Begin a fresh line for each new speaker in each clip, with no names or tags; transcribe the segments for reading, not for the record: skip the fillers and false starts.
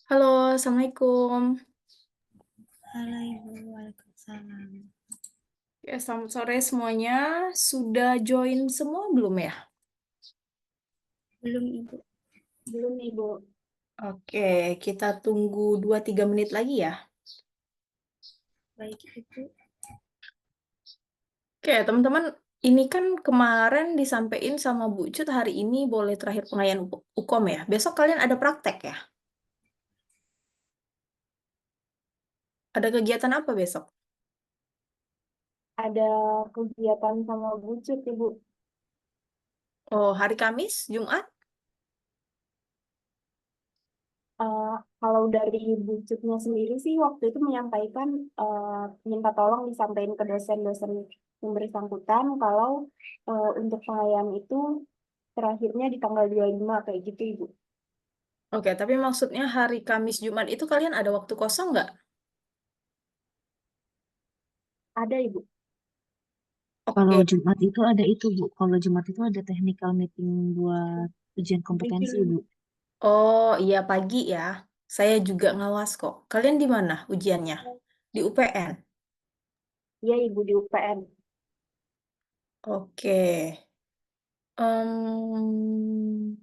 Halo, Assalamualaikum.
Halo Ibu, Waalaikumsalam.
Ya, selamat sore semuanya. Sudah join semua belum ya?
Belum Ibu,
Belum nih, Bu.
Oke, kita tunggu 2-3 menit lagi ya.
baik Ibu.
Oke, teman-teman, ini kan kemarin disampaikan sama Bu Cut hari ini boleh terakhir pengayaan UKOM ya. Besok kalian ada praktek ya? Ada kegiatan apa besok?
Ada kegiatan sama Bucut, Ibu.
Oh, hari Kamis, Jumat?
Eh, Kalau dari Bucutnya sendiri sih waktu itu menyampaikan minta tolong disampaikan ke dosen-dosen yang bersangkutan kalau untuk pengayaan itu terakhirnya di tanggal 25 kayak gitu, Ibu.
Oke, tapi maksudnya hari Kamis, Jumat itu kalian ada waktu kosong nggak?
Ada, Ibu.
Oke.
Kalau Jumat itu ada itu, Bu. Kalau Jumat itu ada technical meeting buat ujian kompetensi, Bu.
Briefing.
Oh, iya pagi ya. Saya juga ngawas kok. Kalian di mana ujiannya? Di UPN.
Iya, Ibu, di UPN.
Oke. Em,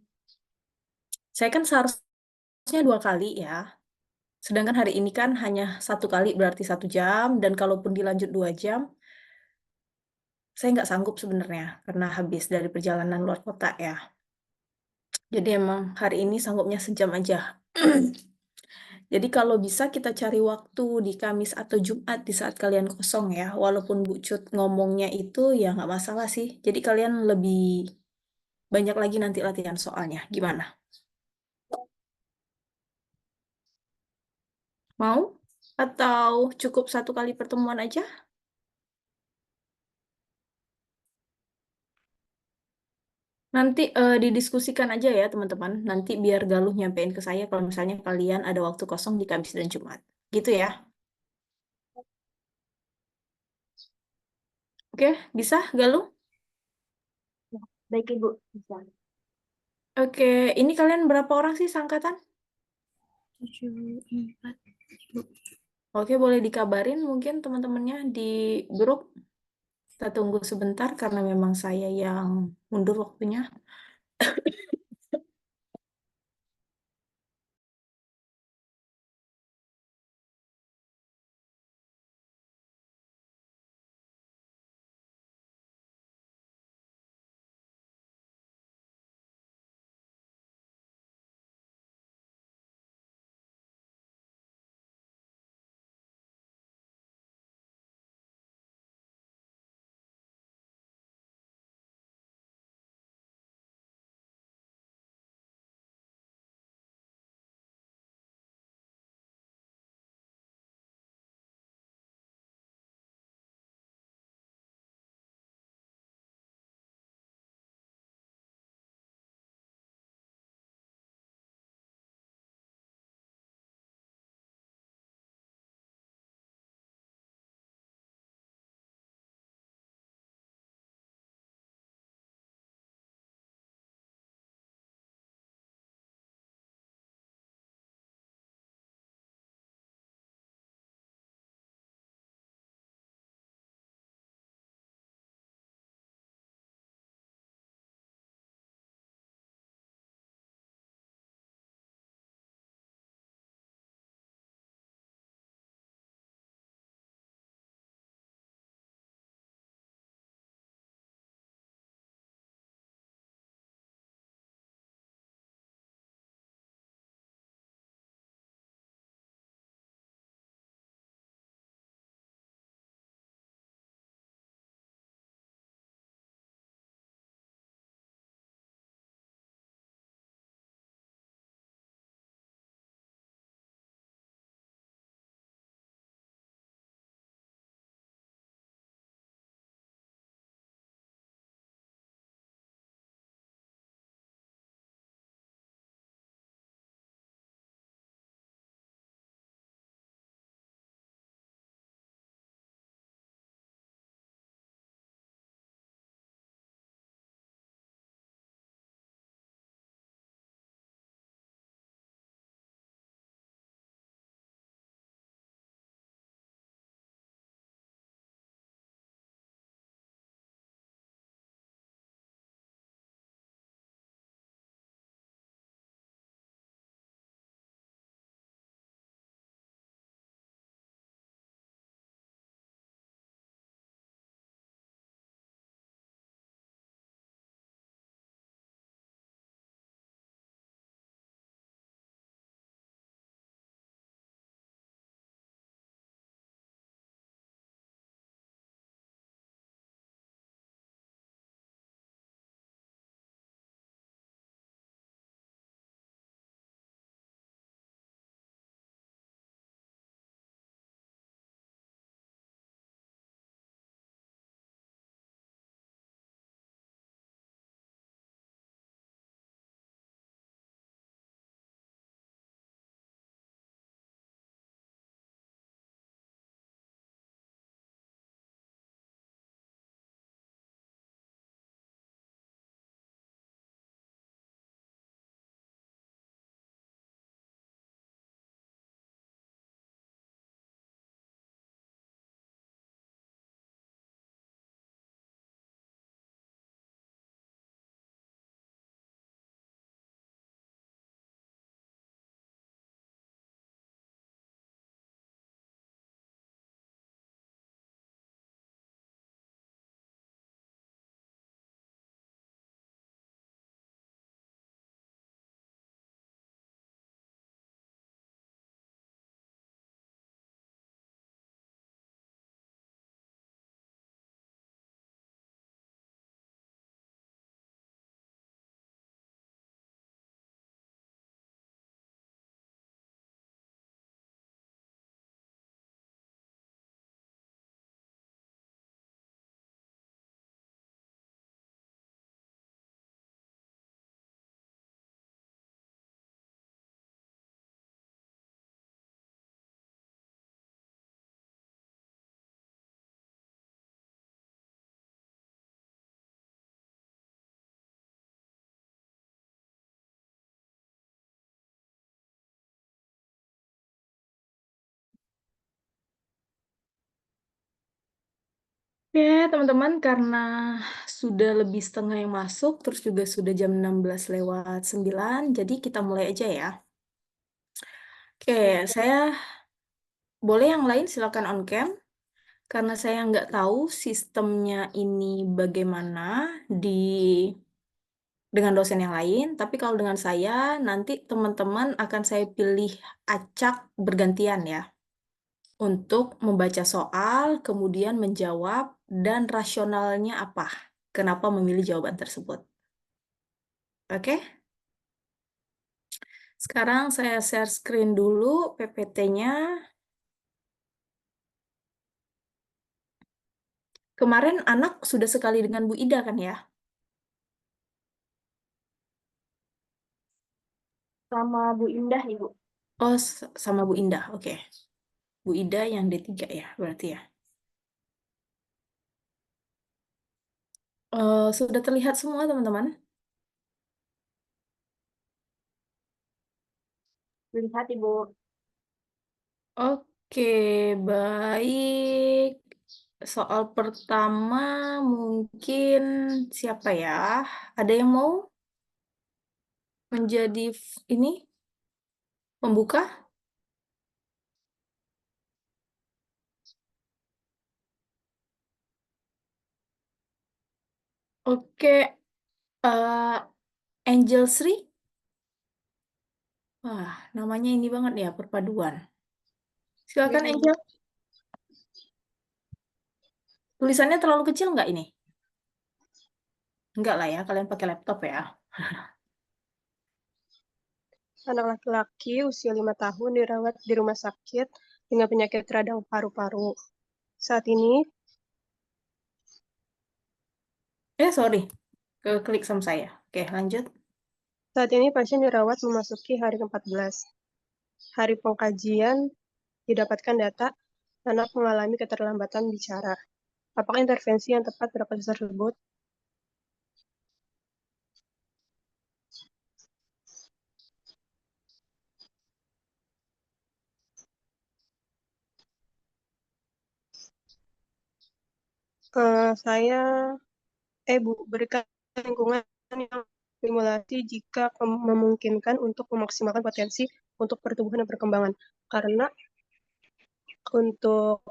saya kan seharusnya 2 kali ya. Sedangkan hari ini kan hanya 1 kali berarti 1 jam. Dan kalaupun dilanjut 2 jam, saya nggak sanggup sebenarnya karena habis dari perjalanan luar kota ya. Jadi emang hari ini sanggupnya sejam aja. Jadi kalau bisa kita cari waktu di Kamis atau Jumat di saat kalian kosong ya. Walaupun Bu Cut ngomongnya itu ya nggak masalah sih. Jadi kalian lebih banyak lagi nanti latihan soalnya. Gimana? Mau? Atau cukup 1 kali pertemuan aja? Nanti didiskusikan aja ya teman-teman. Nanti biar Galuh nyampein ke saya kalau misalnya kalian ada waktu kosong di Kamis dan Jumat. Gitu ya. Oke, bisa Galuh?
Ya, baik, Ibu. Bisa.
Oke, ini kalian berapa orang sih seangkatan?
74 Ibu.
Oke, boleh dikabarin mungkin teman-temannya di grup. Kita tunggu sebentar karena memang saya yang mundur waktunya. Oke, teman-teman, karena sudah lebih setengah yang masuk, terus juga sudah jam 16:09, jadi kita mulai aja ya. Oke, saya boleh yang lain silakan on cam, karena saya nggak tahu sistemnya ini bagaimana dengan dosen yang lain, tapi kalau dengan saya, nanti teman-teman akan saya pilih acak bergantian ya, untuk membaca soal, kemudian menjawab, dan rasionalnya apa, kenapa memilih jawaban tersebut. Oke? Sekarang saya share screen dulu PPT-nya. Kemarin anak sudah sekali dengan Bu Ida kan ya?
Sama Bu Indah, Ibu.
Oh, sama Bu Indah, oke. Bu Ida yang D3 ya, berarti ya. Sudah terlihat semua, teman-teman?
Lihat, Ibu.
Oke, baik. Soal pertama mungkin siapa ya? Ada yang mau menjadi ini pembuka? Oke, eh, Angel Sri. Wah, namanya ini banget ya, perpaduan. Silakan
Ya, Ibu.
Angel. Tulisannya terlalu kecil nggak ini? Enggak lah ya, kalian pakai laptop ya.
Anak laki-laki usia 5 tahun dirawat di rumah sakit dengan penyakit radang paru-paru. Saat ini,
Sorry, klik sama saya. Oke, lanjut.
pasien dirawat memasuki hari ke-14. Hari pengkajian didapatkan data anak mengalami keterlambatan bicara. Apakah intervensi yang tepat pada kasus tersebut? Bu, berikan lingkungan yang stimulasi jika memungkinkan untuk memaksimalkan potensi untuk pertumbuhan dan perkembangan. Karena untuk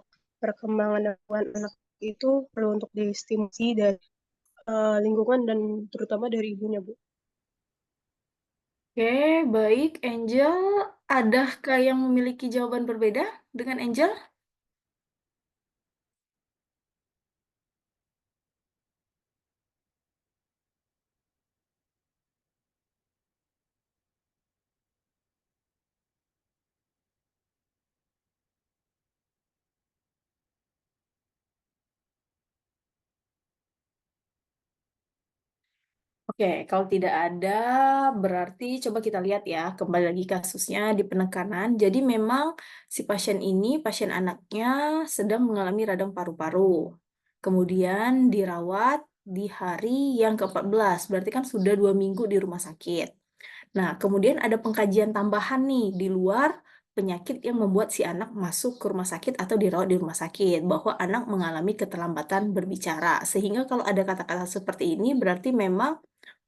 perkembangan anak itu perlu untuk distimulasi dari lingkungan dan terutama dari ibunya, Bu.
Oke, baik. Angel, adakah yang memiliki jawaban berbeda dengan Angel? Oke, kalau tidak ada, berarti coba kita lihat ya, kembali lagi kasusnya di penekanan. Jadi memang si pasien ini, pasien anaknya sedang mengalami radang paru-paru. Kemudian dirawat di hari yang ke-14, berarti kan sudah 2 minggu di rumah sakit. Nah, kemudian ada pengkajian tambahan nih di luar penyakit yang membuat si anak masuk ke rumah sakit atau dirawat di rumah sakit, bahwa anak mengalami keterlambatan berbicara. Sehingga kalau ada kata-kata seperti ini, berarti memang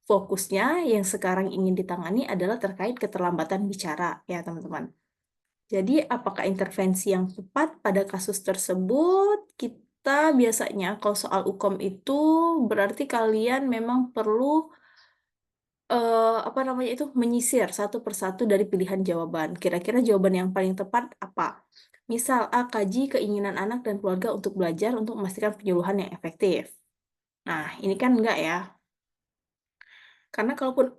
fokusnya yang sekarang ingin ditangani adalah terkait keterlambatan bicara, ya teman-teman. Jadi, apakah intervensi yang tepat pada kasus tersebut? Kita biasanya kalau soal UKOM itu berarti kalian memang perlu apa namanya itu menyisir satu persatu dari pilihan jawaban. Kira-kira jawaban yang paling tepat apa? Misal A, kaji keinginan anak dan keluarga untuk belajar untuk memastikan penyuluhan yang efektif. Nah, ini kan enggak ya. Karena kalaupun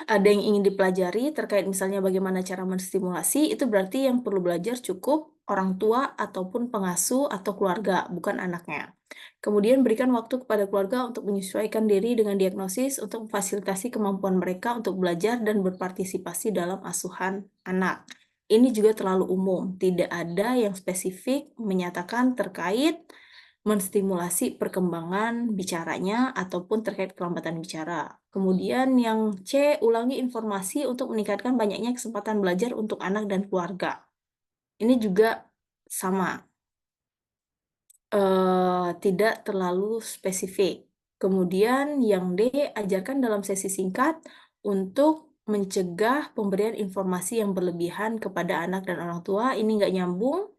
ada yang ingin dipelajari terkait misalnya bagaimana cara menstimulasi, itu berarti yang perlu belajar cukup orang tua ataupun pengasuh atau keluarga, bukan anaknya. Kemudian berikan waktu kepada keluarga untuk menyesuaikan diri dengan diagnosis untuk memfasilitasi kemampuan mereka untuk belajar dan berpartisipasi dalam asuhan anak. Ini juga terlalu umum, tidak ada yang spesifik menyatakan terkait menstimulasi perkembangan bicaranya ataupun terkait kelambatan bicara. Kemudian yang C, ulangi informasi untuk meningkatkan banyaknya kesempatan belajar untuk anak dan keluarga. Ini juga sama. tidak terlalu spesifik. Kemudian yang D, ajarkan dalam sesi singkat untuk mencegah pemberian informasi yang berlebihan kepada anak dan orang tua. Ini nggak nyambung.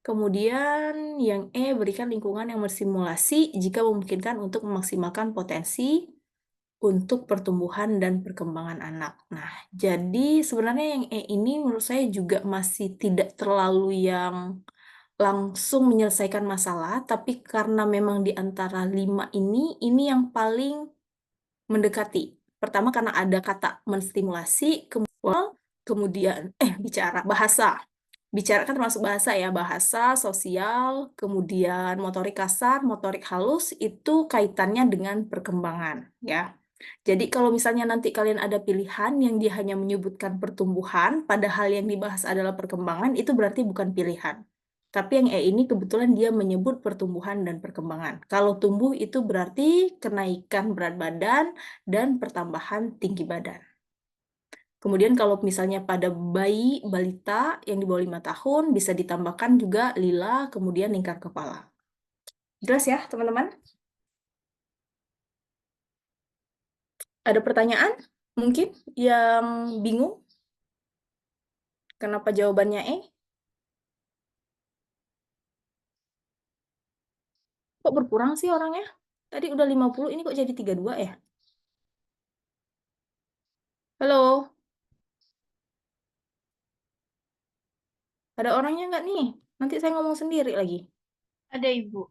Kemudian yang E, berikan lingkungan yang bersimulasi jika memungkinkan untuk memaksimalkan potensi untuk pertumbuhan dan perkembangan anak. Nah, jadi sebenarnya yang E ini menurut saya juga masih tidak terlalu yang langsung menyelesaikan masalah, tapi karena memang di antara 5 ini yang paling mendekati. Pertama karena ada kata menstimulasi, kemudian bicara, bahasa. Bicara kan termasuk bahasa ya, bahasa, sosial, kemudian motorik kasar, motorik halus, itu kaitannya dengan perkembangan ya. Jadi kalau misalnya nanti kalian ada pilihan yang dia hanya menyebutkan pertumbuhan, padahal yang dibahas adalah perkembangan, itu berarti bukan pilihan. Tapi yang E ini kebetulan dia menyebut pertumbuhan dan perkembangan. Kalau tumbuh itu berarti kenaikan berat badan dan pertambahan tinggi badan. Kemudian kalau misalnya pada bayi, balita yang di bawah 5 tahun, bisa ditambahkan juga lila, kemudian lingkar kepala. Jelas ya, teman-teman? Ada pertanyaan? Mungkin yang bingung? Kenapa jawabannya E? Kok berkurang sih orangnya? Tadi udah 50, ini kok jadi 32 ya? Halo? Ada orangnya nggak nih? Nanti saya ngomong sendiri lagi.
Ada Ibu.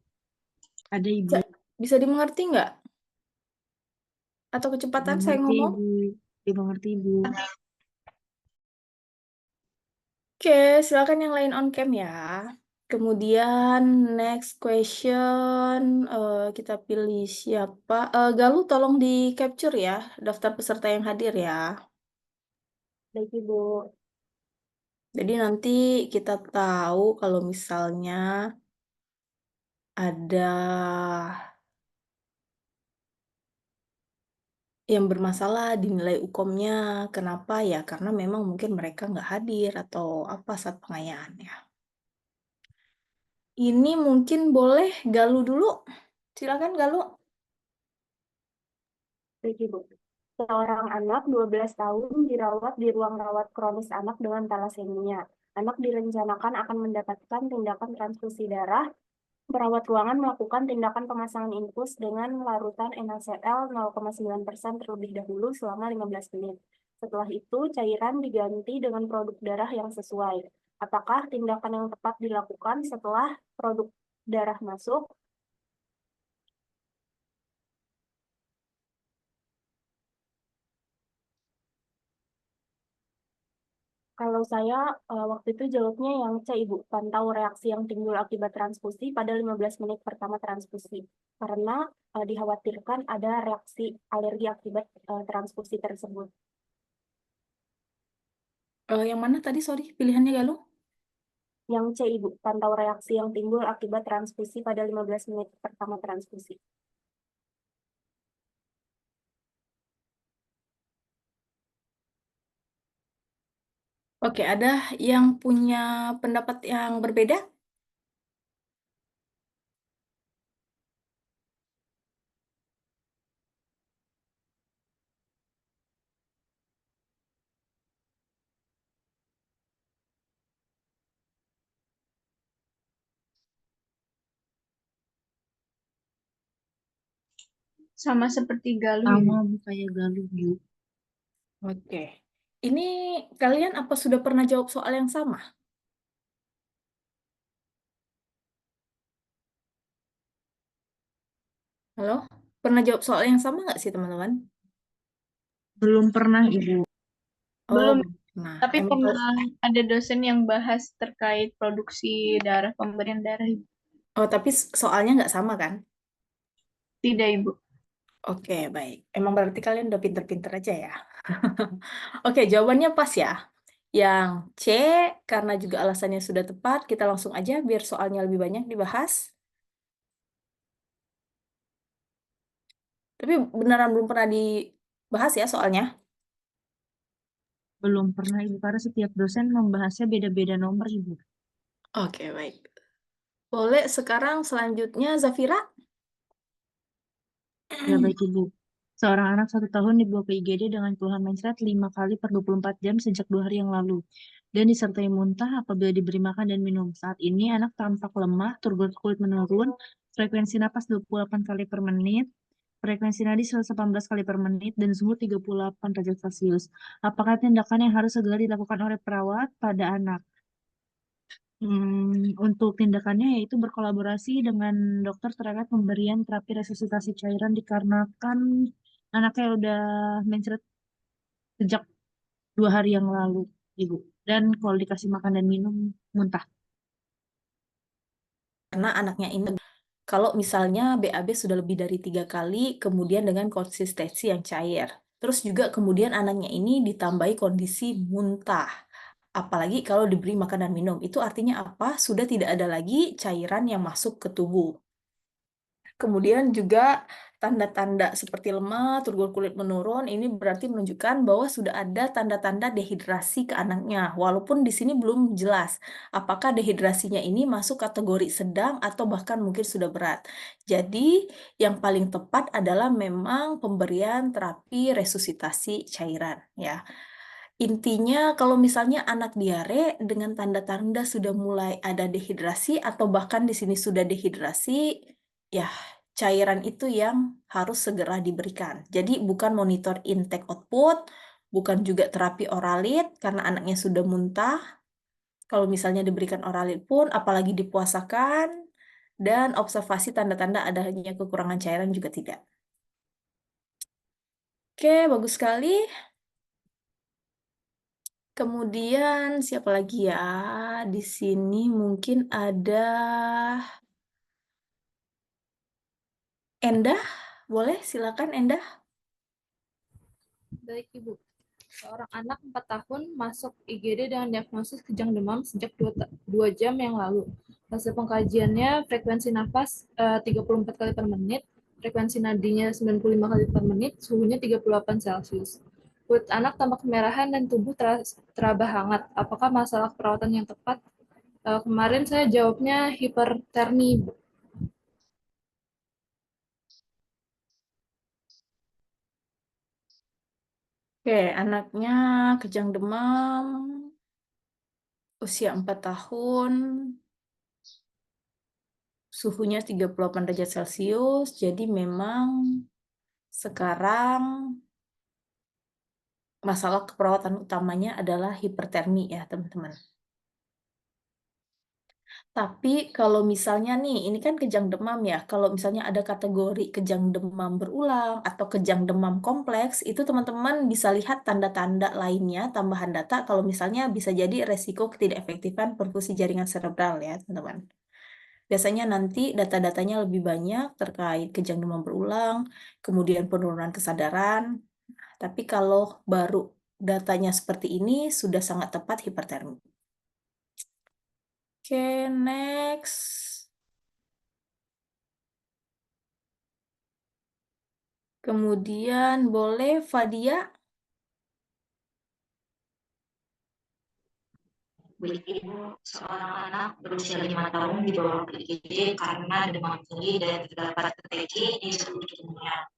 Ada Ibu.
Bisa dimengerti nggak? Atau kecepatan saya
Dimengerti
ngomong?
Ibu. Dimengerti Ibu.
Oke, silakan yang lain on cam ya. Kemudian next question, kita pilih siapa? Galuh tolong di capture ya, daftar peserta yang hadir ya.
Baik, Ibu.
Jadi nanti kita tahu kalau misalnya ada yang bermasalah di nilai UKOM-nya. Kenapa ya? Karena memang mungkin mereka nggak hadir atau apa saat pengayaan ya. Ini mungkin boleh Galuh dulu. Silakan Galuh.
Baik, Ibu. Seorang anak 12 tahun dirawat di ruang rawat kronis anak dengan talasemia. Anak direncanakan akan mendapatkan tindakan transfusi darah. Perawat ruangan melakukan tindakan pemasangan infus dengan larutan NaCl 0,9% terlebih dahulu selama 15 menit. Setelah itu, cairan diganti dengan produk darah yang sesuai. Apakah tindakan yang tepat dilakukan setelah produk darah masuk? Kalau saya waktu itu jawabnya yang C, Ibu. Pantau reaksi yang timbul akibat transfusi pada 15 menit pertama transfusi. Karena dikhawatirkan ada reaksi alergi akibat transfusi tersebut.
Yang mana tadi, sorry, pilihannya Galuh?
Yang C, Ibu. Pantau reaksi yang timbul akibat transfusi pada 15 menit pertama transfusi.
Oke, ada yang punya pendapat yang berbeda?
Sama seperti Galuh,
Sama
Ibu.
Bu kayak Galuh Bu.
Oke. Ini kalian apa sudah pernah jawab soal yang sama? Halo? Pernah jawab soal yang sama nggak sih, teman-teman?
Belum pernah Ibu.
Oh,
Belum,
nah,
tapi
emang
pernah ada dosen yang bahas terkait produksi darah, pemberian darah, Ibu.
oh, tapi soalnya nggak sama kan?
Tidak, Ibu.
Oke, baik. Emang berarti kalian udah pinter-pinter aja ya. Oke, jawabannya pas ya. Yang C, karena juga alasannya sudah tepat, kita langsung aja biar soalnya lebih banyak dibahas. Tapi beneran belum pernah dibahas ya soalnya.
Belum pernah Ibu karena setiap dosen membahasnya beda-beda nomor Ibu.
Oke, baik. Boleh sekarang selanjutnya Zafira.
Ya baik Ibu. Seorang anak 1 tahun dibawa ke IGD dengan keluhan mencret 5 kali per 24 jam sejak 2 hari yang lalu. Dan disertai muntah apabila diberi makan dan minum. Saat ini anak tampak lemah, turgor kulit menurun, frekuensi napas 28 kali per menit, frekuensi nadi 118 kali per menit, dan suhu 38 derajat Celcius. Apakah tindakan yang harus segera dilakukan oleh perawat pada anak? Untuk tindakannya yaitu berkolaborasi dengan dokter terkait pemberian terapi resusitasi cairan dikarenakan anaknya udah mencret sejak 2 hari yang lalu, Ibu. Dan kalau dikasih makan dan minum, muntah.
Karena anaknya ini kalau misalnya BAB sudah lebih dari 3 kali, kemudian dengan konsistensi yang cair. Terus juga kemudian anaknya ini ditambahi kondisi muntah. Apalagi kalau diberi makan dan minum. Itu artinya apa? Sudah tidak ada lagi cairan yang masuk ke tubuh. Kemudian juga tanda-tanda seperti lemah, turgor kulit menurun, ini berarti menunjukkan bahwa sudah ada tanda-tanda dehidrasi ke anaknya. Walaupun di sini belum jelas apakah dehidrasinya ini masuk kategori sedang atau bahkan mungkin sudah berat. Jadi yang paling tepat adalah memang pemberian terapi resusitasi cairan ya. Intinya kalau misalnya anak diare dengan tanda-tanda sudah mulai ada dehidrasi atau bahkan di sini sudah dehidrasi, ya cairan itu yang harus segera diberikan. Jadi bukan monitor intake output, bukan juga terapi oralit karena anaknya sudah muntah. Kalau misalnya diberikan oralit pun apalagi dipuasakan dan observasi tanda-tanda adanya kekurangan cairan juga tidak. Oke, bagus sekali. Kemudian siapa lagi ya? Di sini mungkin ada Endah. Boleh silakan Endah.
Baik, Ibu. Seorang anak 4 tahun masuk IGD dengan diagnosis kejang demam sejak 2 jam yang lalu. Hasil pengkajiannya frekuensi nafas 34 kali per menit, frekuensi nadinya 95 kali per menit, suhunya 38 Celcius. Kulit anak tampak kemerahan dan tubuh teraba hangat. Apakah masalah perawatan yang tepat? Kemarin saya jawabnya hipertermi, Bu.
Oke, anaknya kejang demam, usia 4 tahun, suhunya 38 derajat Celcius, jadi memang sekarang masalah keperawatan utamanya adalah hipertermi ya teman-teman. Tapi kalau misalnya nih, ini kan kejang demam ya. Kalau misalnya ada kategori kejang demam berulang atau kejang demam kompleks, itu teman-teman bisa lihat tanda-tanda lainnya, tambahan data. Kalau misalnya bisa jadi resiko ketidakefektifan perfusi jaringan cerebral ya, teman-teman. Biasanya nanti data-datanya lebih banyak terkait kejang demam berulang, kemudian penurunan kesadaran. Tapi kalau baru datanya seperti ini, sudah sangat tepat hipertermi. Oke, next. Kemudian boleh Fadia.
Baik Ibu, seorang anak berusia 5 tahun dibawa ke IGD karena demam tinggi dan terdapat deteksi di seluruh tubuhnya.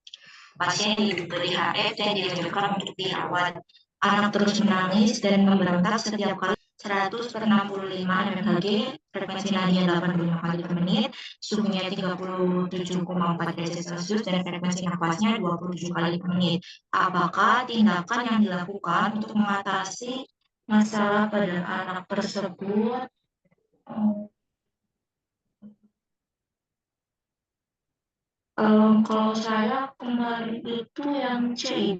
Pasien diberi HF dan dianjurkan untuk dirawat. Anak terus menangis dan memberontak setiap kali 100 per 65 mmHg, frekuensi nadinya 85 kali per menit, suhunya 37,4 derajat Celcius, dan frekuensi nafasnya 27 kali per menit. Apakah tindakan yang dilakukan untuk mengatasi masalah pada anak tersebut? Kalau saya kemarin itu yang C,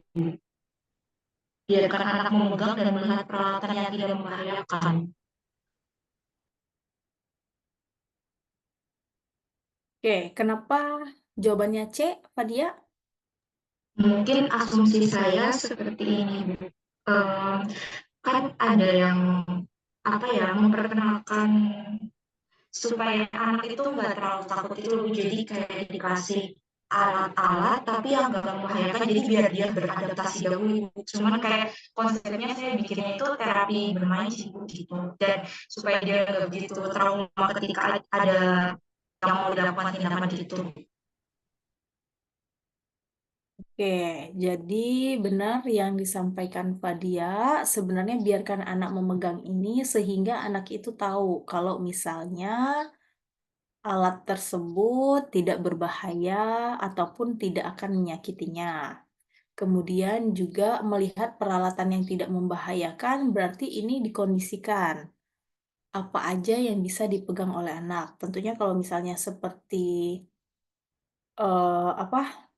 biarkan anak memegang dan melihat peralatan yang tidak membahayakan.
Oke, kenapa jawabannya C, Fadia?
Mungkin asumsi saya seperti ini, Bu. Kan ada yang memperkenalkan supaya anak itu nggak terlalu takut itu, Bu. Jadi kayak dikasih alat-alat tapi yang nggak membahayakan, jadi biar dia beradaptasi dahulu Ibu. Cuman kayak konsepnya saya bikinnya itu terapi bermain sih Bu, gitu. Dan supaya dia nggak begitu trauma ketika ada yang mau dilakukan tindakan gitu.
Oke, jadi benar yang disampaikan Fadia, sebenarnya biarkan anak memegang ini sehingga anak itu tahu kalau misalnya alat tersebut tidak berbahaya ataupun tidak akan menyakitinya. Kemudian juga melihat peralatan yang tidak membahayakan, berarti ini dikondisikan. Apa aja yang bisa dipegang oleh anak. Tentunya kalau misalnya seperti apa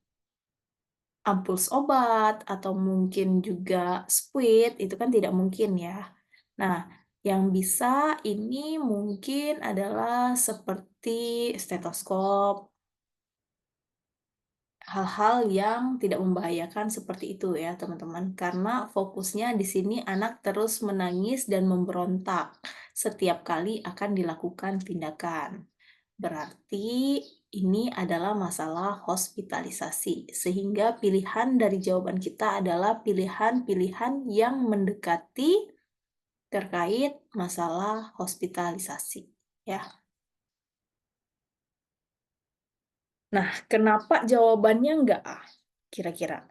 ampuls obat atau mungkin juga squid itu kan tidak mungkin ya. Nah, yang bisa ini mungkin adalah seperti stetoskop, hal-hal yang tidak membahayakan seperti itu ya, teman-teman. Karena fokusnya di sini anak terus menangis dan memberontak setiap kali akan dilakukan tindakan. Berarti ini adalah masalah hospitalisasi, sehingga pilihan dari jawaban kita adalah pilihan-pilihan yang mendekati terkait masalah hospitalisasi. Ya. Nah, kenapa jawabannya enggak A? Kira-kira.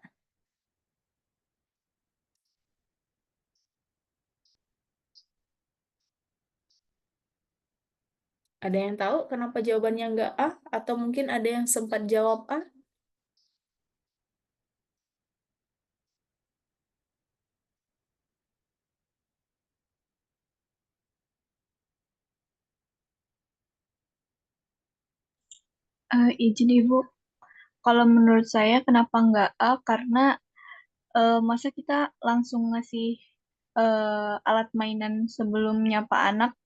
Ada yang tahu kenapa jawabannya enggak A? Atau mungkin ada yang sempat jawab A?
Izin Ibu, kalau menurut saya kenapa nggak A? Karena masa kita langsung ngasih alat mainan sebelum nyapa anak.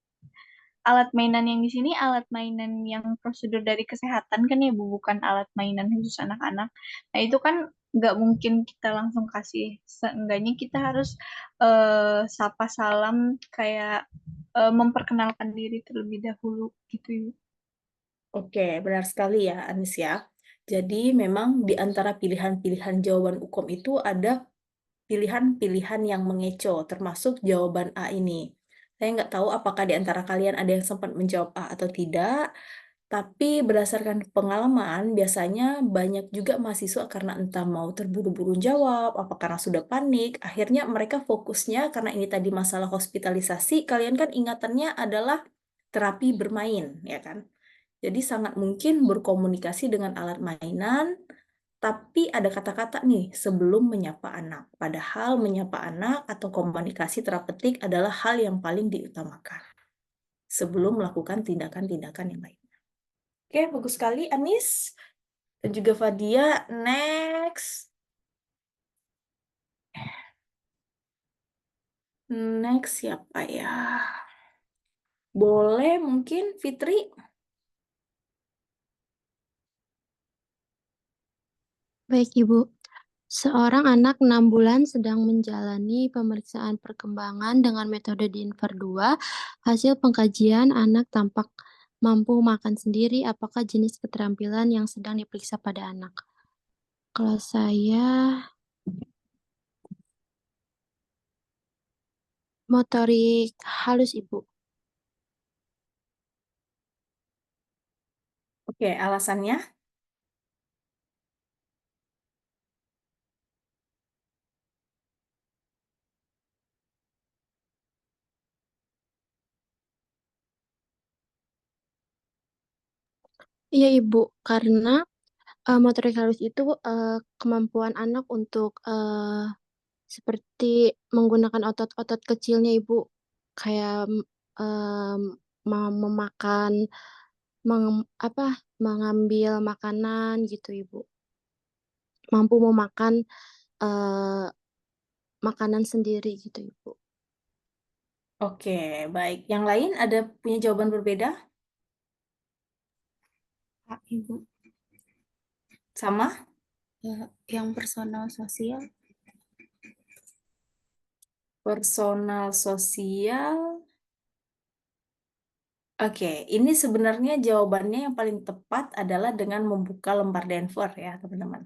Alat mainan yang di sini alat mainan yang prosedur dari kesehatan kan ya Bu, bukan alat mainan khusus anak-anak. Nah itu kan nggak mungkin kita langsung kasih. Seenggaknya kita harus sapa salam kayak memperkenalkan diri terlebih dahulu gitu Ibu.
Oke, benar sekali ya, Anis ya. Jadi memang di antara pilihan-pilihan jawaban UKOM itu ada pilihan-pilihan yang mengecoh, termasuk jawaban A ini. Saya nggak tahu apakah di antara kalian ada yang sempat menjawab A atau tidak, tapi berdasarkan pengalaman, biasanya banyak juga mahasiswa karena entah mau terburu-buru jawab, apa karena sudah panik, akhirnya mereka fokusnya karena ini tadi masalah hospitalisasi, kalian kan ingatannya adalah terapi bermain, ya kan? Jadi sangat mungkin berkomunikasi dengan alat mainan, tapi ada kata-kata nih sebelum menyapa anak. Padahal menyapa anak atau komunikasi terapeutik adalah hal yang paling diutamakan sebelum melakukan tindakan-tindakan yang lain. Oke, bagus sekali Anis dan juga Fadia. Next. Next siapa ya? Boleh mungkin Fitri?
Baik, Ibu. Seorang anak 6 bulan sedang menjalani pemeriksaan perkembangan dengan metode Dinver 2. Hasil pengkajian anak tampak mampu makan sendiri. Apakah jenis keterampilan yang sedang diperiksa pada anak? Kalau saya motorik halus, Ibu.
Oke, alasannya?
Iya, Ibu. Karena motorik halus itu kemampuan anak untuk seperti menggunakan otot-otot kecilnya, Ibu. Kayak memakan, mengambil makanan gitu, Ibu. Mampu memakan makanan sendiri gitu, Ibu.
Oke, baik. Yang lain ada punya jawaban berbeda?
Pak, Ibu,
Sama?
yang personal sosial.
Personal sosial. Oke, ini sebenarnya jawabannya yang paling tepat adalah dengan membuka lembar Denver ya, teman-teman.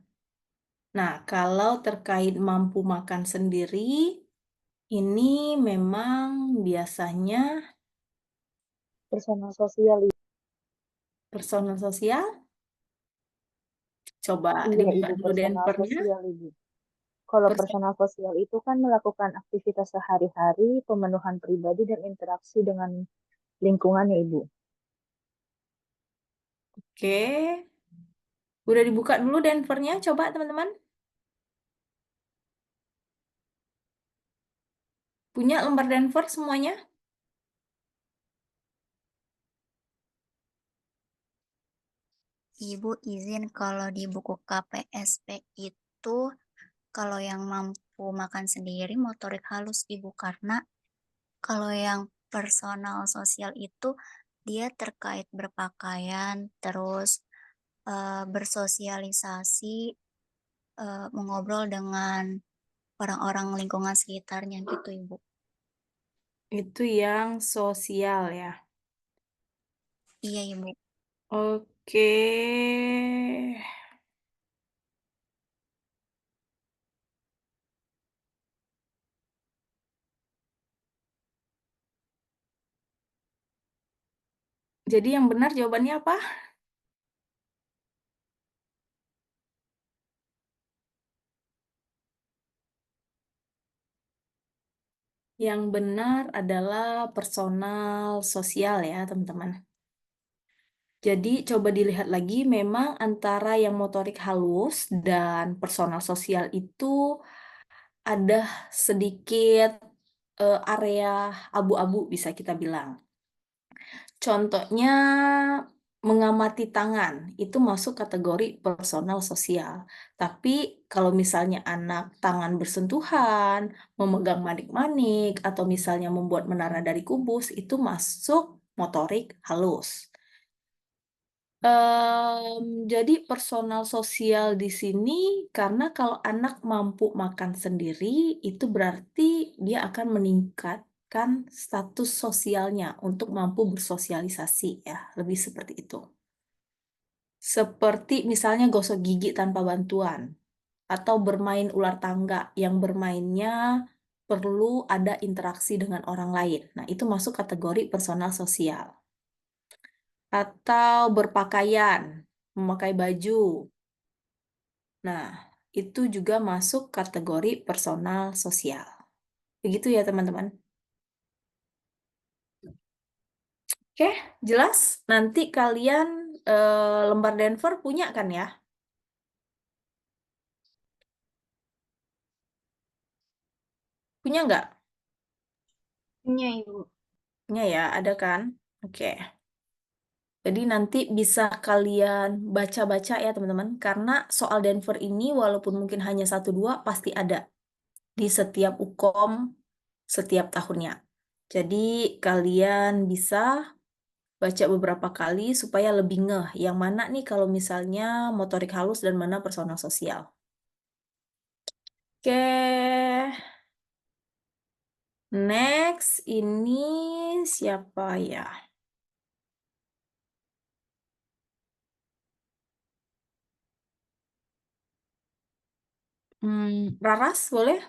Nah, kalau terkait mampu makan sendiri, ini memang biasanya
Personal sosial,
personal sosial. Coba
iya
dibuka
Ibu,
dulu
personal
Denvernya.
sosial Ibu. Kalau
Person-
personal sosial itu kan melakukan aktivitas sehari-hari, pemenuhan pribadi dan interaksi dengan lingkungannya Ibu.
Oke, udah dibuka dulu Denvernya, coba teman-teman. Punya lembar Denver semuanya?
Ibu izin kalau di buku KPSP itu kalau yang mampu makan sendiri motorik halus Ibu, karena kalau yang personal sosial itu dia terkait berpakaian, terus bersosialisasi, mengobrol dengan orang-orang lingkungan sekitarnya gitu Ibu.
Itu yang sosial ya.
Iya Ibu.
Oke. Jadi yang benar jawabannya apa? Yang benar adalah personal sosial ya, teman-teman. Jadi coba dilihat lagi, memang antara yang motorik halus dan personal sosial itu ada sedikit area abu-abu bisa kita bilang. Contohnya mengamati tangan itu masuk kategori personal sosial. Tapi kalau misalnya anak tangan bersentuhan, memegang manik-manik, atau misalnya membuat menara dari kubus, itu masuk motorik halus. Jadi personal sosial di sini karena kalau anak mampu makan sendiri, itu berarti dia akan meningkatkan status sosialnya untuk mampu bersosialisasi ya, lebih seperti itu. Seperti misalnya gosok gigi tanpa bantuan, atau bermain ular tangga yang bermainnya perlu ada interaksi dengan orang lain. Nah, itu masuk kategori personal sosial. Atau berpakaian, memakai baju. Nah, itu juga masuk kategori personal sosial. Begitu ya, teman-teman. Oke, jelas? Nanti kalian lembar Denver punya kan ya? Punya nggak?
Punya Ibu.
Punya ya, ada kan? Oke. Jadi nanti bisa kalian baca-baca ya teman-teman. Karena soal Denver ini walaupun mungkin hanya 1-2 pasti ada di setiap UKOM setiap tahunnya. Jadi kalian bisa baca beberapa kali supaya lebih ngeh yang mana nih kalau misalnya motorik halus dan mana personal sosial. Oke, next ini siapa ya? Raras boleh?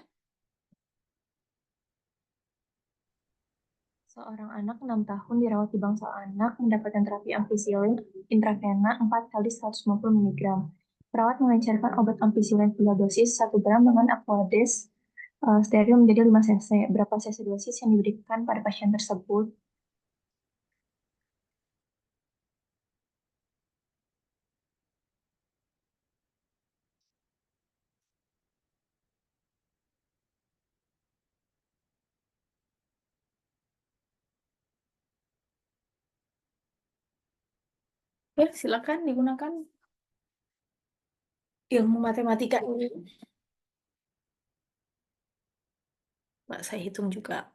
Seorang anak 6 tahun dirawat di bangsal anak mendapatkan terapi ampicillin intravena 4 kali 150 mg. Perawat mengencarkan obat ampicillin 3 dosis 1 gram dengan Aquades steril menjadi 5 cc. Berapa cc dosis yang diberikan pada pasien tersebut?
Ya, silakan digunakan ilmu matematika ini. Mbak, saya hitung juga.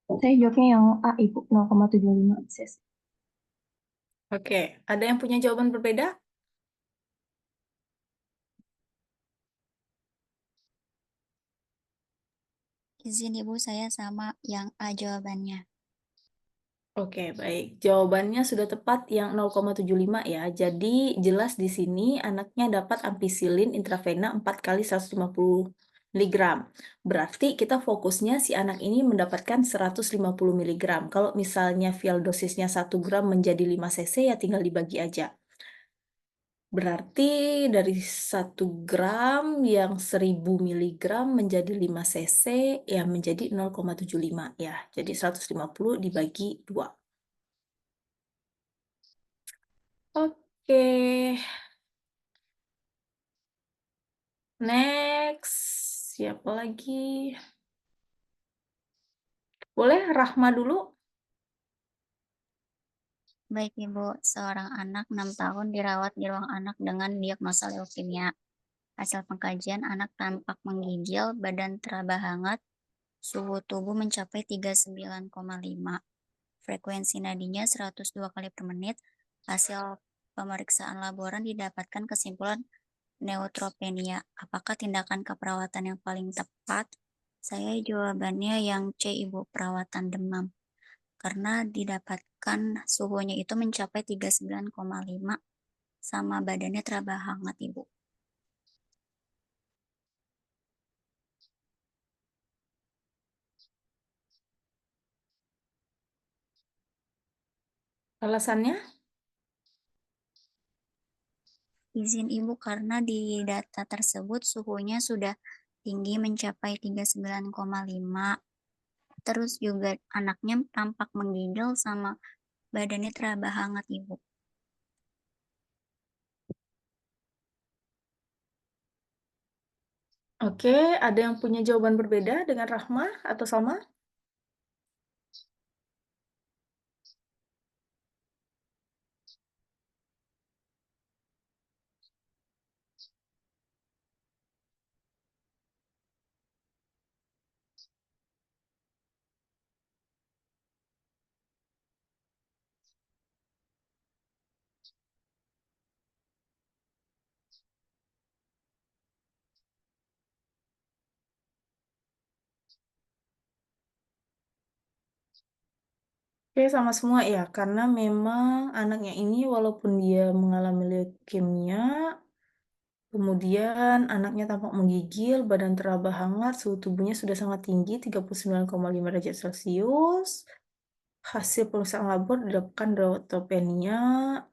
Saya jawabnya yang A, Ibu, 0,75 cc.
Oke, ada yang punya jawaban berbeda?
Izin Ibu, saya sama yang A jawabannya.
Oke, baik. Jawabannya sudah tepat yang 0,75 ya. Jadi jelas di sini anaknya dapat ampicillin intravena 4 kali 150 mg. Berarti kita fokusnya si anak ini mendapatkan 150 mg. Kalau misalnya vial dosisnya 1 gram menjadi 5 cc ya tinggal dibagi aja. Berarti dari 1 gram yang 1000 mg menjadi 5 cc ya menjadi 0,75 ya. Jadi 150 dibagi 2. Oke, next. Siapa lagi? Boleh Rahma dulu?
Baik Ibu, seorang anak 6 tahun dirawat di ruang anak dengan diagnosa leukemia. Hasil pengkajian anak tampak menggigil, badan teraba hangat, suhu tubuh mencapai 39,5. Frekuensi nadinya 102 kali per menit. Hasil pemeriksaan laboran didapatkan kesimpulan neutropenia. Apakah tindakan keperawatan yang paling tepat? Saya jawabannya yang C, Ibu, perawatan demam. Karena didapatkan suhunya itu mencapai 39,5 sama badannya teraba hangat, Ibu.
Alasannya?
Izin Ibu, karena di data tersebut suhunya sudah tinggi mencapai 39,5. Terus juga anaknya tampak menggigil sama badannya teraba hangat, Ibu.
Oke, ada yang punya jawaban berbeda dengan Rahma atau sama? Oke, sama semua ya, karena memang anaknya ini walaupun dia mengalami leukemia, kemudian anaknya tampak menggigil, badan teraba hangat, suhu tubuhnya sudah sangat tinggi, 39,5 derajat Celcius. Hasil pemeriksaan labor didapatkan neutropenia,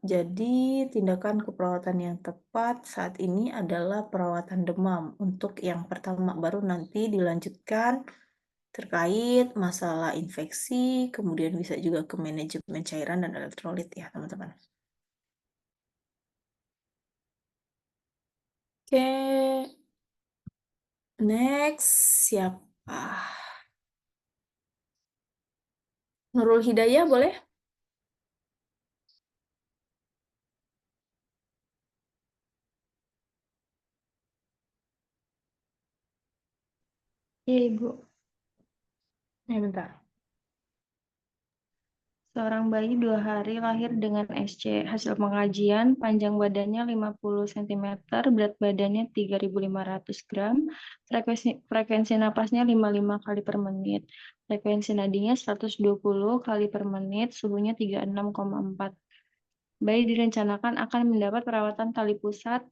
jadi tindakan keperawatan yang tepat saat ini adalah perawatan demam. Untuk yang pertama baru nanti dilanjutkan terkait masalah infeksi, kemudian bisa juga ke manajemen cairan dan elektrolit ya teman-teman. Oke, next siapa? Nurul Hidayah boleh?
Iya, Ibu.
Ya bentar.
Seorang bayi 2 hari lahir dengan SC. Hasil pengkajian, panjang badannya 50 cm, berat badannya 3.500 gram, frekuensi napasnya 55 kali per menit, frekuensi nadinya 120 kali per menit, suhunya 36,4. Bayi direncanakan akan mendapat perawatan tali pusat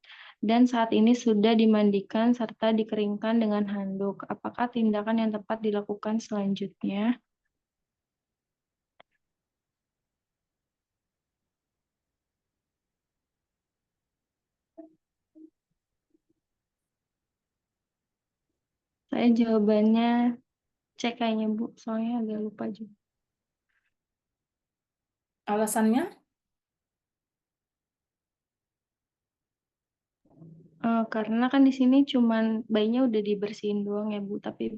dan saat ini sudah dimandikan serta dikeringkan dengan handuk. Apakah tindakan yang tepat dilakukan selanjutnya? Saya jawabannya cek kayaknya Bu, soalnya agak lupa juga.
Alasannya?
Karena kan di sini cuman bayinya udah dibersihin doang ya Bu, tapi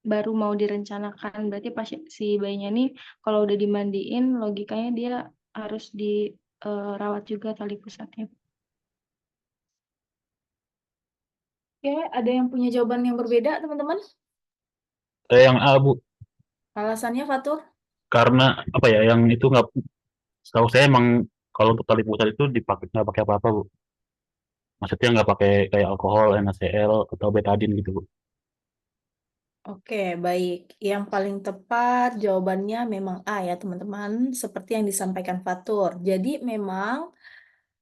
baru mau direncanakan. Berarti pas si bayinya nih kalau udah dimandiin, logikanya dia harus dirawat juga tali pusatnya.
Oke, ada yang punya jawaban yang berbeda teman-teman?
Saya yang A, Bu.
Alasannya, Fatur?
Karena apa ya, yang itu nggak, setahu saya emang kalau untuk tali pusat itu nggak pakai apa-apa, Bu. Maksudnya nggak pakai kayak alkohol, NaCl, atau betadine gitu, Bu.
Oke, baik. Yang paling tepat jawabannya memang A ya, teman-teman. Seperti yang disampaikan Fatur. Jadi memang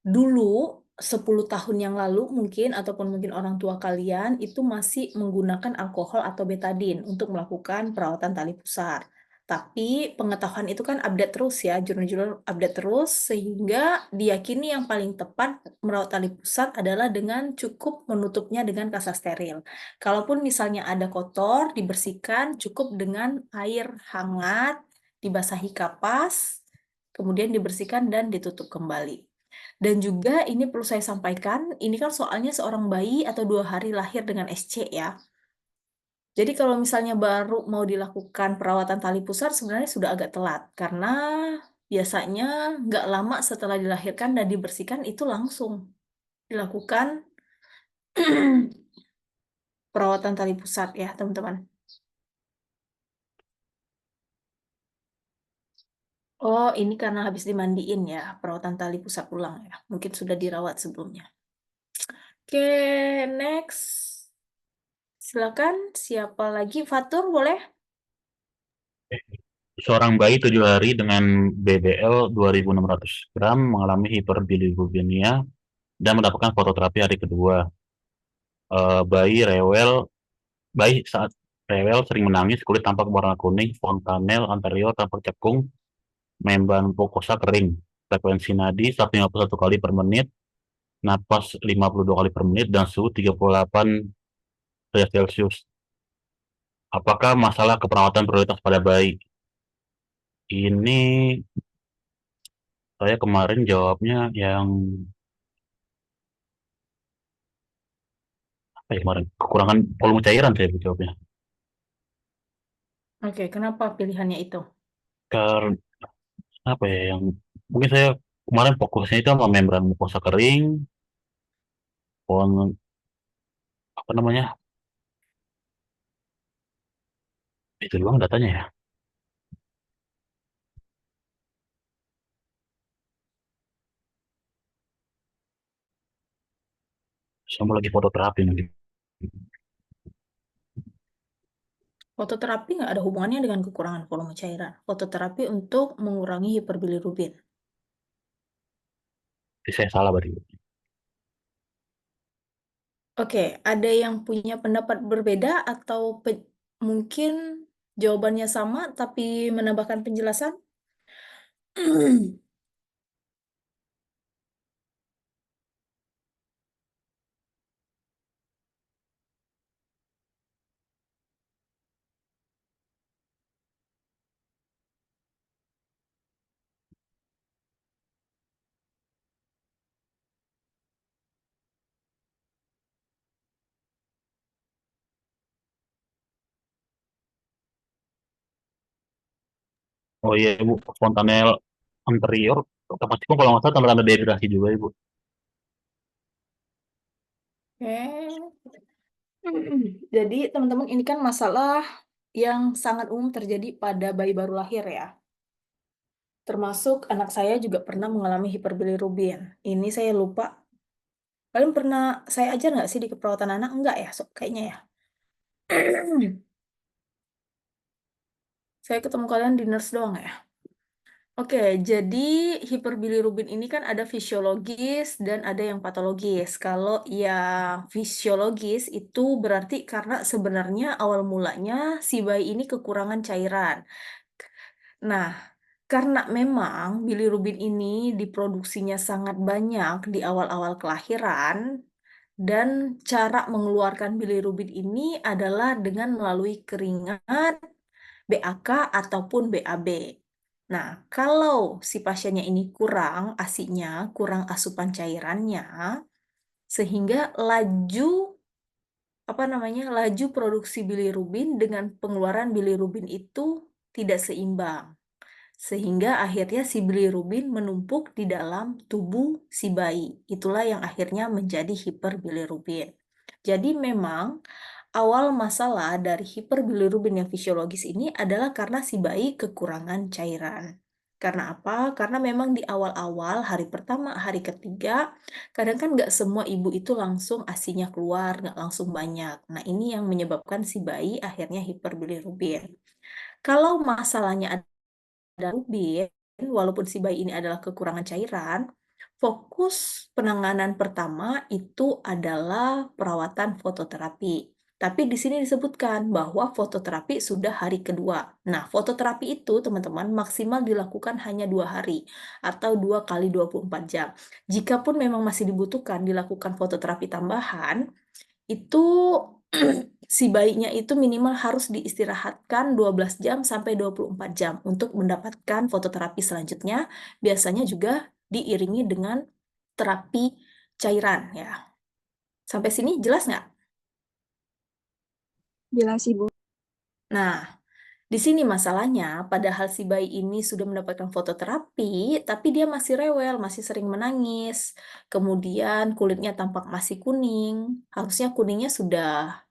dulu 10 tahun yang lalu mungkin ataupun mungkin orang tua kalian itu masih menggunakan alkohol atau betadin untuk melakukan perawatan tali pusar. Tapi pengetahuan itu kan update terus ya, jurnal-jurnal update terus sehingga diyakini yang paling tepat merawat tali pusar adalah dengan cukup menutupnya dengan kasa steril. Kalaupun misalnya ada kotor, dibersihkan cukup dengan air hangat, dibasahi kapas, kemudian dibersihkan dan ditutup kembali. Dan juga ini perlu saya sampaikan, ini kan soalnya seorang bayi atau 2 hari lahir dengan SC ya. Jadi kalau misalnya baru mau dilakukan perawatan tali pusar sebenarnya sudah agak telat. Karena biasanya nggak lama setelah dilahirkan dan dibersihkan itu langsung dilakukan perawatan tali pusar ya teman-teman. Oh ini karena habis dimandiin ya, perawatan tali pusar ulang ya. Mungkin sudah dirawat sebelumnya. Oke, next. Silakan, siapa lagi? Fatur, boleh?
Seorang bayi 7 hari dengan BBL 2.600 gram mengalami hiperbilirubinemia dan mendapatkan fototerapi hari kedua. Bayi saat rewel sering menangis, kulit tampak berwarna kuning, fontanel anterior tampak cekung, membran mukosa kering, frekuensi nadi 151 kali per menit, napas 52 kali per menit, dan suhu 38 derajat Celcius. Apakah masalah keperawatan prioritas pada bayi? Ini saya kemarin jawabnya yang apa ya kemarin? Kekurangan volume cairan saya jawabnya.
Oke, kenapa pilihannya itu?
Karena apa ya, yang mungkin saya kemarin fokusnya itu sama membran mukosa kering, apa namanya, itu doang datanya ya. Sama lagi fototerapi nanti.
Fototerapi nggak ada hubungannya dengan kekurangan volume cairan. Fototerapi untuk mengurangi hiperbilirubin.
Jadi saya salah berarti.
Oke, ada yang punya pendapat berbeda atau mungkin jawabannya sama tapi menambahkan penjelasan?
Oh iya Ibu, fontanel anterior, otomatis kalau nggak salah tanda-tanda dehidrasi juga Ibu.
Oke. Jadi teman-teman ini kan masalah yang sangat umum terjadi pada bayi baru lahir ya. Termasuk anak saya juga pernah mengalami hiperbilirubin. Ini saya lupa. Kalian pernah saya ajar nggak sih di keperawatan anak? Enggak ya, kayaknya ya. Saya ketemu kalian di nurse doang ya. Oke, jadi hiperbilirubin ini kan ada fisiologis dan ada yang patologis. Kalau yang fisiologis itu berarti karena sebenarnya awal mulanya si bayi ini kekurangan cairan. Nah, karena memang bilirubin ini diproduksinya sangat banyak di awal-awal kelahiran, dan cara mengeluarkan bilirubin ini adalah dengan melalui keringat, BAK, ataupun BAB. Nah, kalau si pasiennya ini kurang ASI-nya, kurang asupan cairannya, sehingga laju produksi bilirubin dengan pengeluaran bilirubin itu tidak seimbang. Sehingga akhirnya si bilirubin menumpuk di dalam tubuh si bayi. Itulah yang akhirnya menjadi hiperbilirubin. Jadi memang Awal masalah dari hiperbilirubin yang fisiologis ini adalah karena si bayi kekurangan cairan. Karena apa? Karena memang di awal-awal, hari pertama, hari ketiga, kadang kan nggak semua ibu itu langsung ASI-nya keluar, nggak langsung banyak. Nah, ini yang menyebabkan si bayi akhirnya hiperbilirubin. Kalau masalahnya ada rubin, walaupun si bayi ini adalah kekurangan cairan, fokus penanganan pertama itu adalah perawatan fototerapi. Tapi di sini disebutkan bahwa fototerapi sudah hari kedua. Nah, fototerapi itu teman-teman maksimal dilakukan hanya 2 hari atau 2 kali 24 jam. Jikapun memang masih dibutuhkan dilakukan fototerapi tambahan, itu si bayinya itu minimal harus diistirahatkan 12 jam sampai 24 jam untuk mendapatkan fototerapi selanjutnya, biasanya juga diiringi dengan terapi cairan ya. Sampai sini jelas nggak?
Jelas, Ibu.
Nah, di sini masalahnya, padahal si bayi ini sudah mendapatkan fototerapi, tapi dia masih rewel, masih sering menangis. Kemudian kulitnya tampak masih kuning. Harusnya kuningnya sudah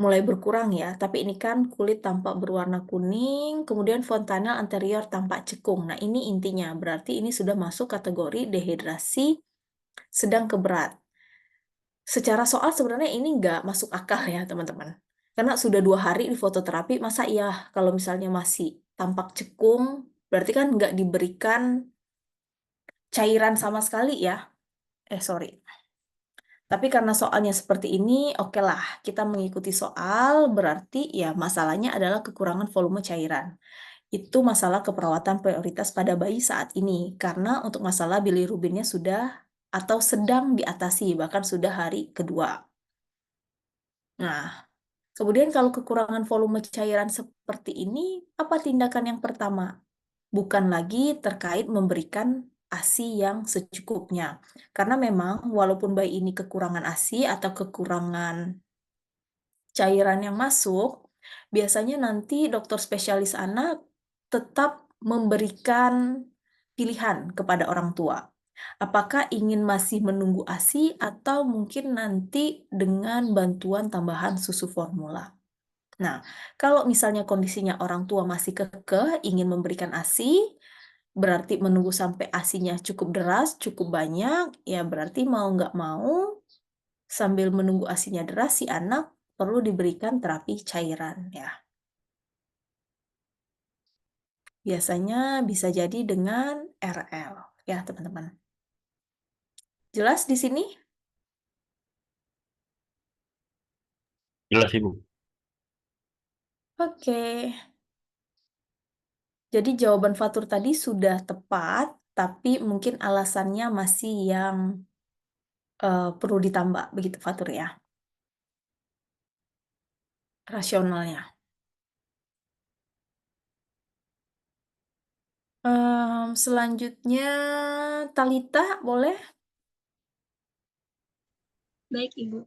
mulai berkurang ya, tapi ini kan kulit tampak berwarna kuning, kemudian fontanel anterior tampak cekung. Nah, ini intinya, berarti ini sudah masuk kategori dehidrasi sedang ke berat. Secara soal sebenarnya ini nggak masuk akal ya, teman-teman. Karena sudah 2 hari di fototerapi, masa iya kalau misalnya masih tampak cekung, berarti kan nggak diberikan cairan sama sekali ya. Sorry. Tapi karena soalnya seperti ini, oke lah, kita mengikuti soal, berarti ya masalahnya adalah kekurangan volume cairan. Itu masalah keperawatan prioritas pada bayi saat ini, karena untuk masalah bilirubinnya sudah atau sedang diatasi, bahkan sudah hari kedua. Nah, kemudian kalau kekurangan volume cairan seperti ini, apa tindakan yang pertama? Bukan lagi terkait memberikan ASI yang secukupnya. Karena memang walaupun bayi ini kekurangan ASI atau kekurangan cairan yang masuk, biasanya nanti dokter spesialis anak tetap memberikan pilihan kepada orang tua. Apakah ingin masih menunggu ASI atau mungkin nanti dengan bantuan tambahan susu formula. Nah, kalau misalnya kondisinya orang tua masih kekeh ingin memberikan ASI, berarti menunggu sampai ASI-nya cukup deras, cukup banyak, ya berarti mau nggak mau, sambil menunggu ASI-nya deras, si anak perlu diberikan terapi cairan ya. Biasanya bisa jadi dengan RL ya teman-teman. Jelas di sini?
Jelas, Ibu.
Oke. Jadi jawaban Fatur tadi sudah tepat, tapi mungkin alasannya masih yang perlu ditambah, begitu Fatur ya. Rasionalnya. Selanjutnya, Talita, boleh?
Baik, Ibu.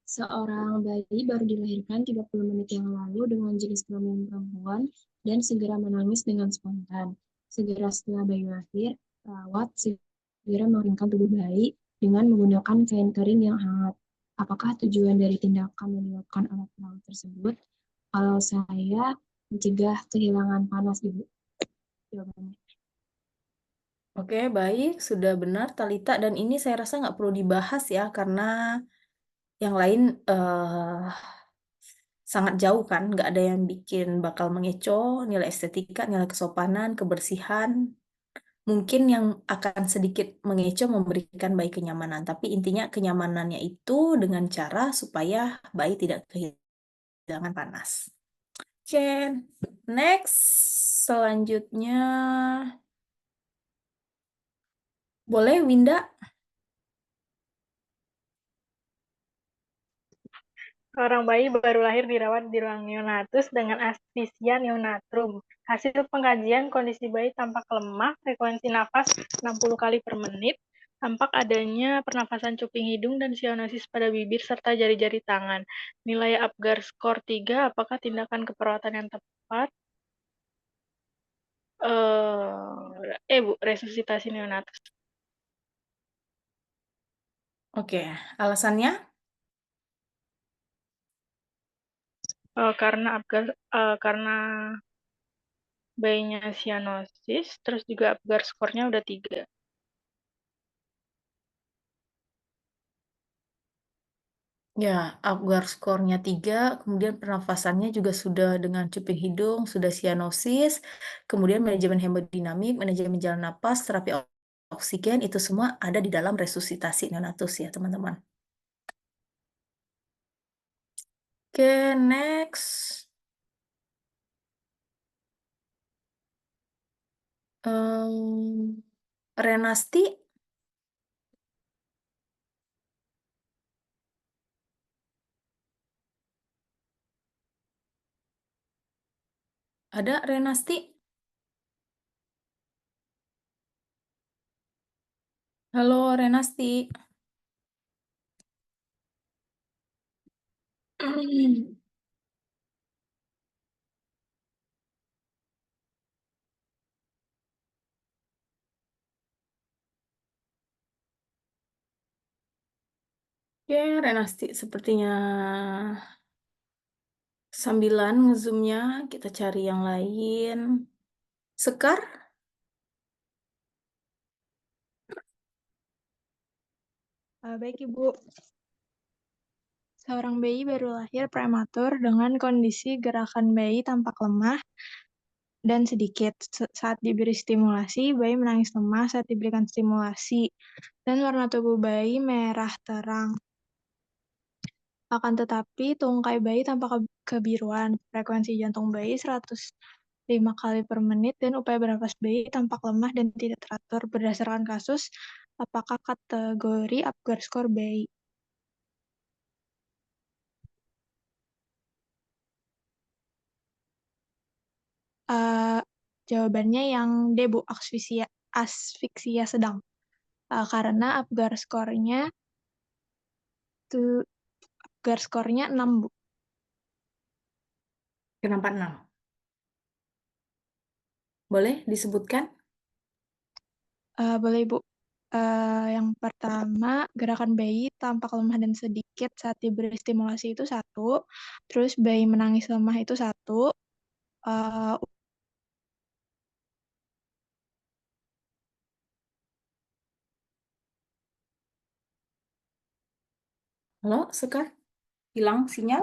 Seorang bayi baru dilahirkan 30 menit yang lalu dengan jenis kelamin perempuan dan segera menangis dengan spontan. Segera setelah bayi lahir, perawat segera mengeringkan tubuh bayi dengan menggunakan kain kering yang hangat. Apakah tujuan dari tindakan yang dilakukan oleh perawat tersebut? Kalau saya mencegah kehilangan panas, Ibu. Jawabannya.
Oke, baik. Sudah benar, Talita. Dan ini saya rasa nggak perlu dibahas ya, karena yang lain sangat jauh kan. Nggak ada yang bikin bakal mengecoh, nilai estetika, nilai kesopanan, kebersihan. Mungkin yang akan sedikit mengecoh memberikan bayi kenyamanan. Tapi intinya kenyamanannya itu dengan cara supaya bayi tidak kehilangan panas. Oke, next. Selanjutnya, boleh Winda?
Seorang bayi baru lahir dirawat di ruang neonatus dengan asfisia neonatrum. Hasil pengkajian kondisi bayi tampak lemah, frekuensi nafas 60 kali per menit, tampak adanya pernafasan cuping hidung dan sianosis pada bibir serta jari-jari tangan. Nilai Apgar skor 3, apakah tindakan keperawatan yang tepat? Bu, resusitasi neonatus.
Oke, alasannya?
karena bayinya sianosis, terus juga Apgar skornya udah 3.
Ya, Apgar skornya 3, kemudian pernafasannya juga sudah dengan cuping hidung, sudah sianosis, kemudian manajemen hemodinamik, manajemen jalan napas, terapi oksigen, itu semua ada di dalam resusitasi neonatus ya, teman-teman. Oke, next. Renasti, ada Renasti? Halo, Renasti. Oke, Renasti sepertinya sambilan ngezoomnya, kita cari yang lain. Sekar?
Baik, Ibu. Seorang bayi baru lahir prematur dengan kondisi gerakan bayi tampak lemah dan sedikit. Saat diberi stimulasi, bayi menangis lemah saat diberikan stimulasi, dan warna tubuh bayi merah terang. Akan tetapi, tungkai bayi tampak kebiruan. Frekuensi jantung bayi 105 kali per menit, dan upaya bernafas bayi tampak lemah dan tidak teratur. Berdasarkan kasus, apakah kategori Apgar skor bayi? Jawabannya yang D, Bu, asfiksia sedang. Karena Apgar skornya 6, Bu.
Kenapa 6? Boleh disebutkan?
Boleh, Ibu. Yang pertama, gerakan bayi tampak lemah dan sedikit saat diberi stimulasi itu 1. Terus bayi menangis lemah itu 1.
Halo, Sekar? Hilang sinyal?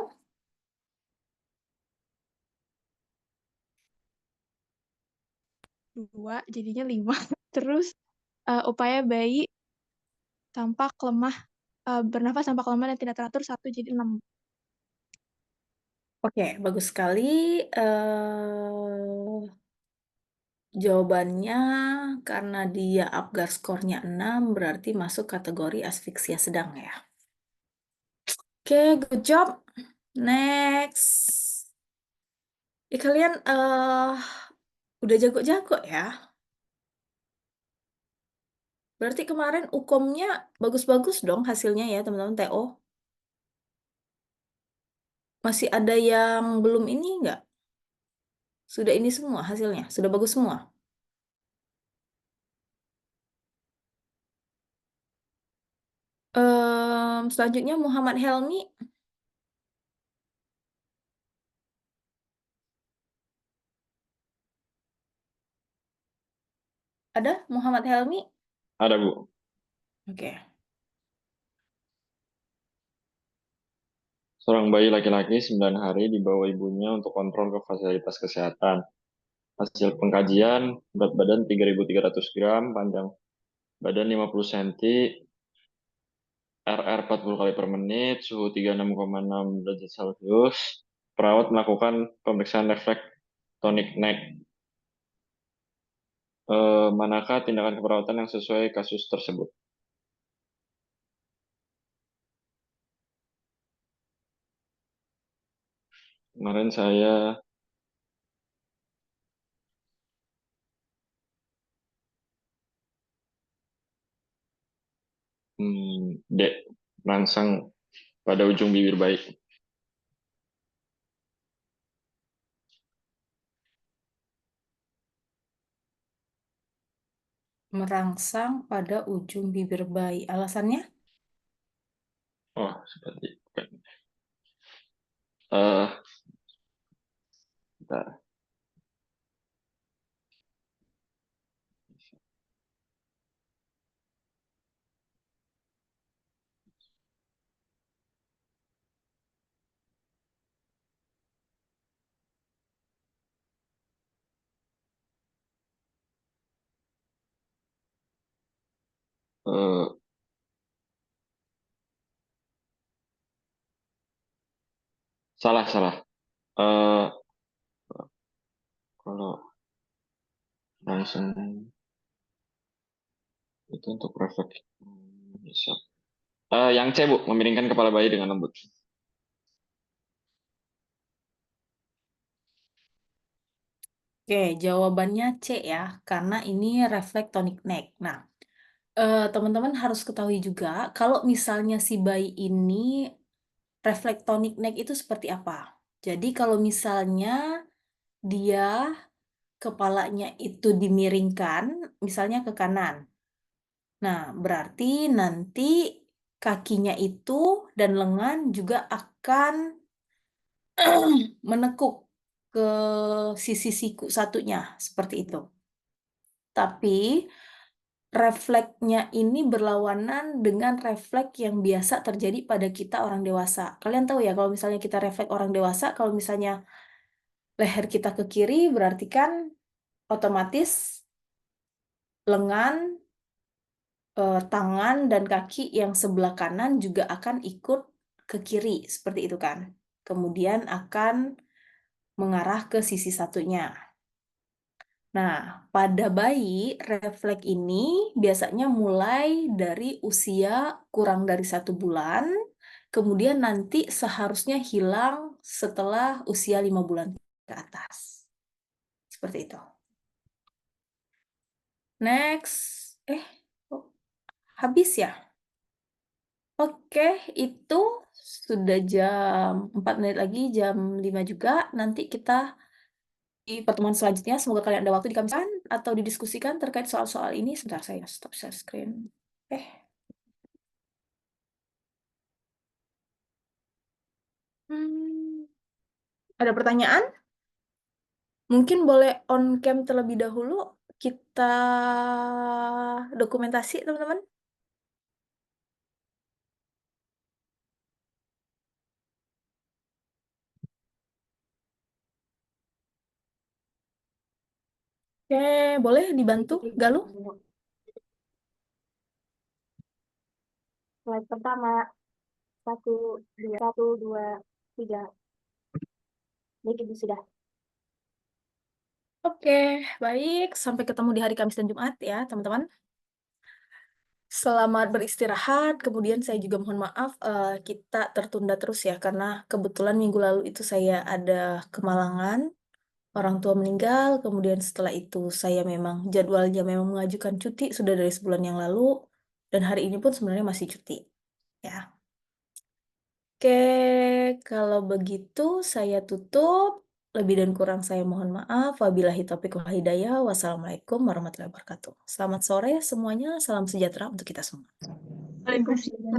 Dua, jadinya 5. Terus upaya bayi tampak lemah, bernafas tampak lemah dan tidak teratur 1, jadi 6.
Oke, bagus sekali. Jawabannya karena dia Apgar skornya 6, berarti masuk kategori asfiksia sedang ya. Oke, good job. Next. Kalian udah jago-jago ya. Berarti kemarin UKOM-nya bagus-bagus dong hasilnya ya, teman-teman TO. Masih ada yang belum ini nggak? Sudah ini semua hasilnya? Sudah bagus semua? Selanjutnya Muhammad Helmi. Ada Muhammad Helmi?
Ada, Bu.
Oke.
Seorang bayi laki-laki 9 hari dibawa ibunya untuk kontrol ke fasilitas kesehatan. Hasil pengkajian, berat badan 3.300 gram, panjang badan 50 cm, RR 40 kali per menit, suhu 36,6 derajat Celcius. Perawat melakukan pemeriksaan refleks tonic neck. Manakah tindakan keperawatan yang sesuai kasus tersebut? Kemarin saya D, merangsang pada ujung bibir bayi.
Merangsang pada ujung bibir bayi. Alasannya?
Oh, seperti Bentar. Eh, salah. Kalau langsung itu untuk refleks bisa. Yang C, Bu, memiringkan kepala bayi dengan lembut.
Oke, jawabannya C ya, karena ini refleks tonic neck. Nah, teman-teman harus ketahui juga kalau misalnya si bayi ini refleks tonic neck itu seperti apa. Jadi kalau misalnya dia kepalanya itu dimiringkan, misalnya ke kanan. Nah, berarti nanti kakinya itu dan lengan juga akan menekuk ke sisi siku satunya, seperti itu. Tapi refleksnya ini berlawanan dengan refleks yang biasa terjadi pada kita orang dewasa. Kalian tahu ya, kalau misalnya kita refleks orang dewasa, kalau misalnya leher kita ke kiri, berarti kan otomatis lengan, tangan, dan kaki yang sebelah kanan juga akan ikut ke kiri, seperti itu kan. Kemudian akan mengarah ke sisi satunya. Nah, pada bayi, refleks ini biasanya mulai dari usia kurang dari 1 bulan, kemudian nanti seharusnya hilang setelah usia 5 bulan ke atas. Seperti itu. Next. Habis ya? Oke, itu sudah jam 4 menit lagi, jam 5 juga. Nanti kita di pertemuan selanjutnya, semoga kalian ada waktu dikamiskan atau didiskusikan terkait soal-soal ini. Sebentar, saya stop share screen. Ada pertanyaan? Mungkin boleh on cam terlebih dahulu. Kita dokumentasi, teman-teman. Oke, boleh dibantu, Galuh?
Slide pertama, 1, 2, 3. Baik, Ibu sudah.
Oke, baik. Sampai ketemu di hari Kamis dan Jumat ya, teman-teman. Selamat beristirahat. Kemudian saya juga mohon maaf, kita tertunda terus ya, karena kebetulan minggu lalu itu saya ada kemalangan, orang tua meninggal, kemudian setelah itu saya memang jadwalnya memang mengajukan cuti sudah dari sebulan yang lalu, dan hari ini pun sebenarnya masih cuti. Ya. Oke, kalau begitu saya tutup. Lebih dan kurang saya mohon maaf. Wabillahi taufiq wal hidayah. Wassalamualaikum warahmatullahi wabarakatuh. Selamat sore semuanya. Salam sejahtera untuk kita semua.
Waalaikumsalam.